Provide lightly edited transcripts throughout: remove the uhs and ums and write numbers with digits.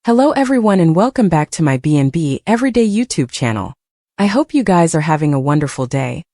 Hello everyone and welcome back to my B&B Everyday YouTube channel. I hope you guys are having a wonderful day.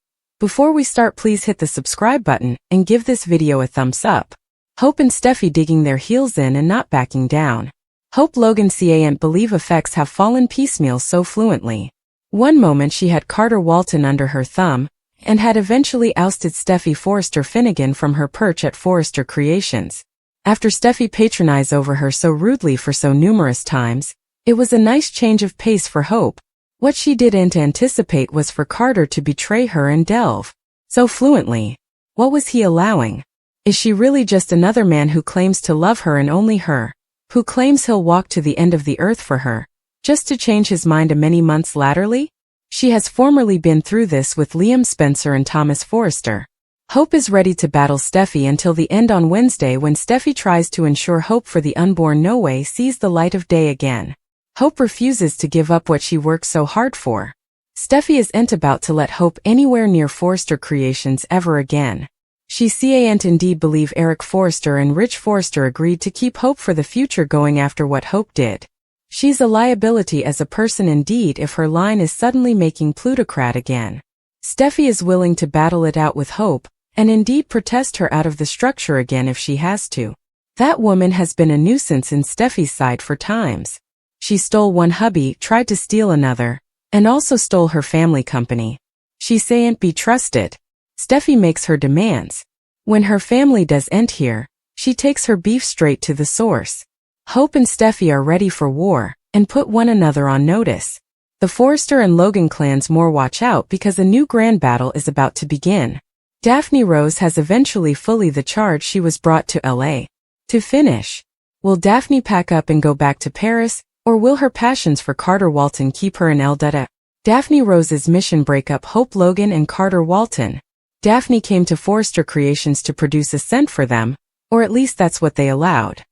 Before we start, please hit the subscribe button and give this video a thumbs up. Hope and Steffy digging their heels in and not backing down. Hope Logan can't believe effects have fallen piecemeal so fluently. One moment she had Carter Walton under her thumb and had eventually ousted Steffy Forrester Finnegan from her perch at Forrester Creations. After Steffy patronized over her so rudely for so numerous times, it was a nice change of pace for Hope. What she didn't anticipate was for Carter to betray her and delve so fluently. What was he allowing? Is she really just another man who claims to love her and only her, who claims he'll walk to the end of the earth for her, just to change his mind many months laterally? She has formerly been through this with Liam Spencer and Thomas Forrester. Hope is ready to battle Steffy until the end on Wednesday when Steffy tries to ensure hope for the unborn no way sees the light of day again. Hope refuses to give up what she worked so hard for. Steffy isn't about to let Hope anywhere near Forrester Creations ever again. She can't indeed believe Eric Forrester and Rich Forrester agreed to keep Hope for the future going after what Hope did. She's a liability as a person indeed if her line is suddenly making plutocrat again. Steffy is willing to battle it out with Hope, and indeed protest her out of the structure again if she has to. That woman has been a nuisance in Steffy's side for times. She stole one hubby, tried to steal another, and also stole her family company. She can't be trusted. Steffy makes her demands. When her family doesn't hear, she takes her beef straight to the source. Hope and Steffy are ready for war, and put one another on notice. The Forrester and Logan clans more watch out because a new grand battle is about to begin. Daphne Rose has eventually fully the charge she was brought to LA to finish. Will Daphne pack up and go back to Paris, or will her passions for Carter Walton keep her in LA? Daphne Rose's mission break up Hope Logan and Carter Walton. Daphne came to Forrester Creations to produce a scent for them, or at least that's what they allowed.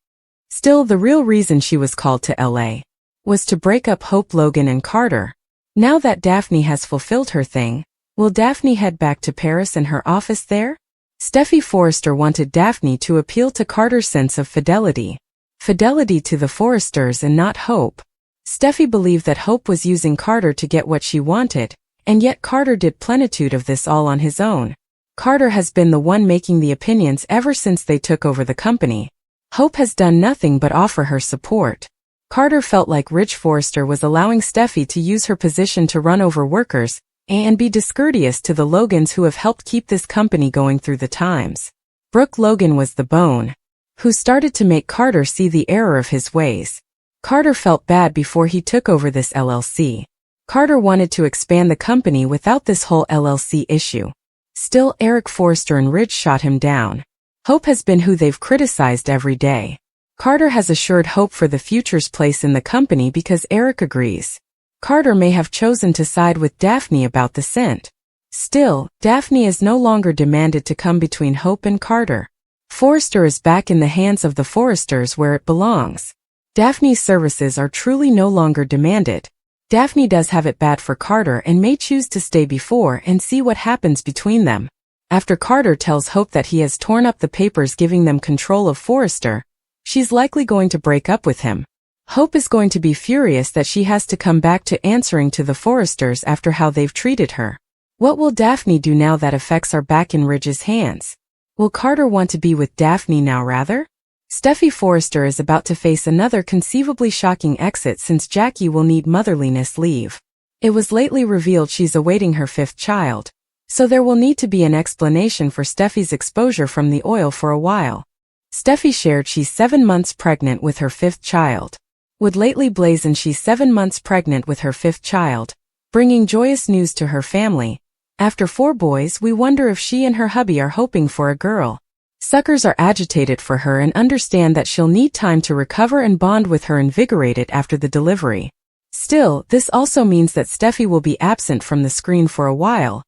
Still, the real reason she was called to LA was to break up Hope Logan and Carter. Now that Daphne has fulfilled her thing, will Daphne head back to Paris and her office there? Steffy Forrester wanted Daphne to appeal to Carter's sense of fidelity. Fidelity to the Forresters and not Hope. Steffy believed that Hope was using Carter to get what she wanted, and yet Carter did plenitude of this all on his own. Carter has been the one making the opinions ever since they took over the company. Hope has done nothing but offer her support. Carter felt like Rich Forrester was allowing Steffy to use her position to run over workers, and be discourteous to the Logans who have helped keep this company going through the times. Brooke Logan was the bone who started to make Carter see the error of his ways. Carter felt bad before he took over this LLC. Carter wanted to expand the company without this whole LLC issue. Still, Eric Forrester and Rich shot him down. Hope has been who they've criticized every day. Carter has assured Hope for the future's place in the company because Eric agrees. Carter may have chosen to side with Daphne about the scent. Still, Daphne is no longer demanded to come between Hope and Carter. Forrester is back in the hands of the Forresters where it belongs. Daphne's services are truly no longer demanded. Daphne does have it bad for Carter and may choose to stay before and see what happens between them. After Carter tells Hope that he has torn up the papers giving them control of Forrester, she's likely going to break up with him. Hope is going to be furious that she has to come back to answering to the Forresters after how they've treated her. What will Daphne do now that effects are back in Ridge's hands? Will Carter want to be with Daphne now rather? Steffy Forrester is about to face another conceivably shocking exit since Jackie will need motherliness leave. It was lately revealed she's awaiting her 5th child, so there will need to be an explanation for Steffy's exposure from the oil for a while. Steffy shared she's 7 months pregnant with her 5th child. Would lately blazon she's 7 months pregnant with her 5th child, bringing joyous news to her family. After 4 boys, we wonder if she and her hubby are hoping for a girl. Suckers are agitated for her and understand that she'll need time to recover and bond with her invigorated after the delivery. Still, this also means that Steffy will be absent from the screen for a while,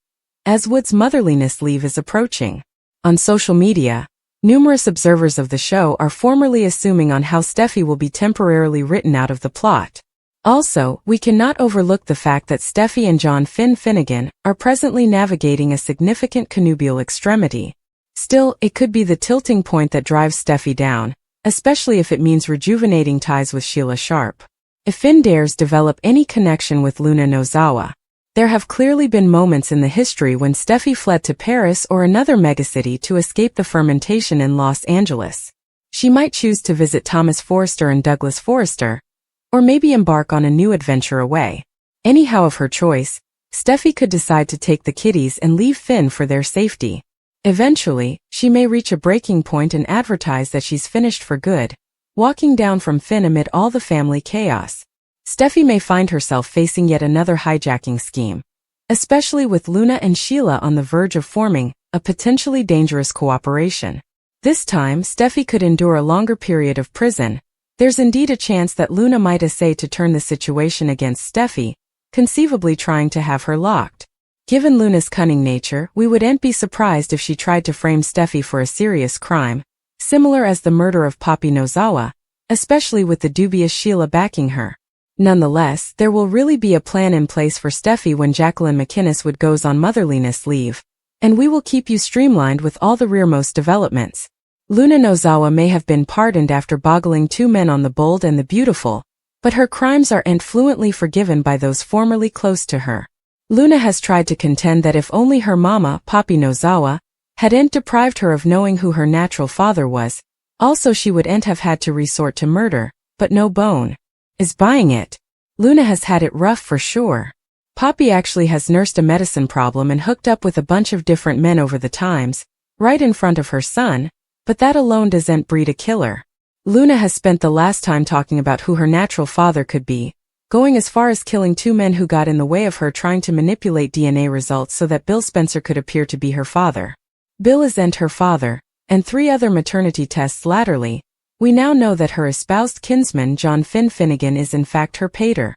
as Wood's motherliness leave is approaching. On social media, numerous observers of the show are formerly assuming on how Steffy will be temporarily written out of the plot. Also, we cannot overlook the fact that Steffy and John Finnegan are presently navigating a significant connubial extremity. Still, it could be the tilting point that drives Steffy down, especially if it means rejuvenating ties with Sheila Sharp. If Finn dares develop any connection with Luna Nozawa, there have clearly been moments in the history when Steffy fled to Paris or another megacity to escape the fermentation in Los Angeles. She might choose to visit Thomas Forrester and Douglas Forrester, or maybe embark on a new adventure away. Anyhow of her choice, Steffy could decide to take the kiddies and leave Finn for their safety. Eventually, she may reach a breaking point and advertise that she's finished for good, walking down from Finn amid all the family chaos. Steffy may find herself facing yet another hijacking scheme, especially with Luna and Sheila on the verge of forming a potentially dangerous cooperation. This time, Steffy could endure a longer period of prison. There's indeed a chance that Luna might essay to turn the situation against Steffy, conceivably trying to have her locked. Given Luna's cunning nature, we wouldn't be surprised if she tried to frame Steffy for a serious crime, similar as the murder of Poppy Nozawa, especially with the dubious Sheila backing her. Nonetheless, there will really be a plan in place for Steffy when Jacqueline McInnes goes on motherliness leave, and we will keep you streamlined with all the rearmost developments. Luna Nozawa may have been pardoned after boggling 2 men on the Bold and the Beautiful, but her crimes aren't fluently forgiven by those formerly close to her. Luna has tried to contend that if only her mama, Poppy Nozawa, hadn't deprived her of knowing who her natural father was, also she wouldn't have had to resort to murder, but no bone is buying it. Luna has had it rough for sure. Poppy actually has nursed a medicine problem and hooked up with a bunch of different men over the times, right in front of her son, but that alone doesn't breed a killer. Luna has spent the last time talking about who her natural father could be, going as far as killing 2 men who got in the way of her trying to manipulate DNA results so that Bill Spencer could appear to be her father. Bill isn't her father, and 3 other maternity tests latterly, we now know that her espoused kinsman John Finn Finnegan is in fact her pater.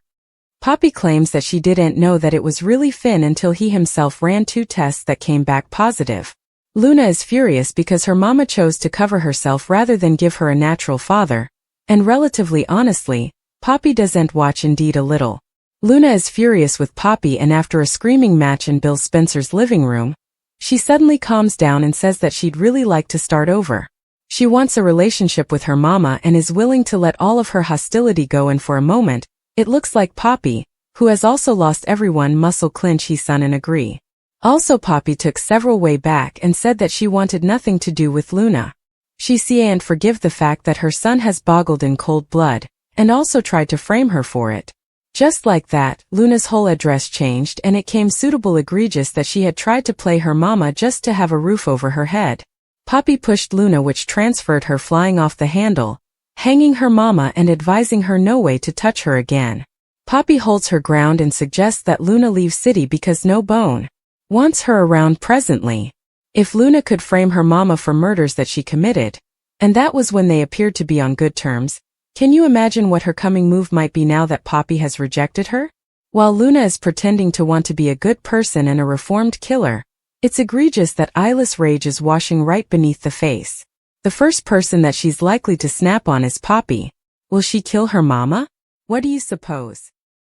Poppy claims that she didn't know that it was really Finn until he himself ran 2 tests that came back positive. Luna is furious because her mama chose to cover herself rather than give her a natural father, and relatively honestly, Poppy doesn't watch indeed a little. Luna is furious with Poppy, and after a screaming match in Bill Spencer's living room, she suddenly calms down and says that she'd really like to start over. She wants a relationship with her mama and is willing to let all of her hostility go, and for a moment, it looks like Poppy, who has also lost everyone, muscle clinch his son and agree. Also, Poppy took several way back and said that she wanted nothing to do with Luna. She can't forgive the fact that her son has boggled in cold blood, and also tried to frame her for it. Just like that, Luna's whole address changed, and it came suitable egregious that she had tried to play her mama just to have a roof over her head. Poppy pushed Luna, which transferred her flying off the handle, hanging her mama and advising her no way to touch her again. Poppy holds her ground and suggests that Luna leave city because no bone wants her around presently. If Luna could frame her mama for murders that she committed, and that was when they appeared to be on good terms, can you imagine what her coming move might be now that Poppy has rejected her? While Luna is pretending to want to be a good person and a reformed killer, it's egregious that eyeless rage is washing right beneath the face. The first person that she's likely to snap on is Poppy. Will she kill her mama? What do you suppose?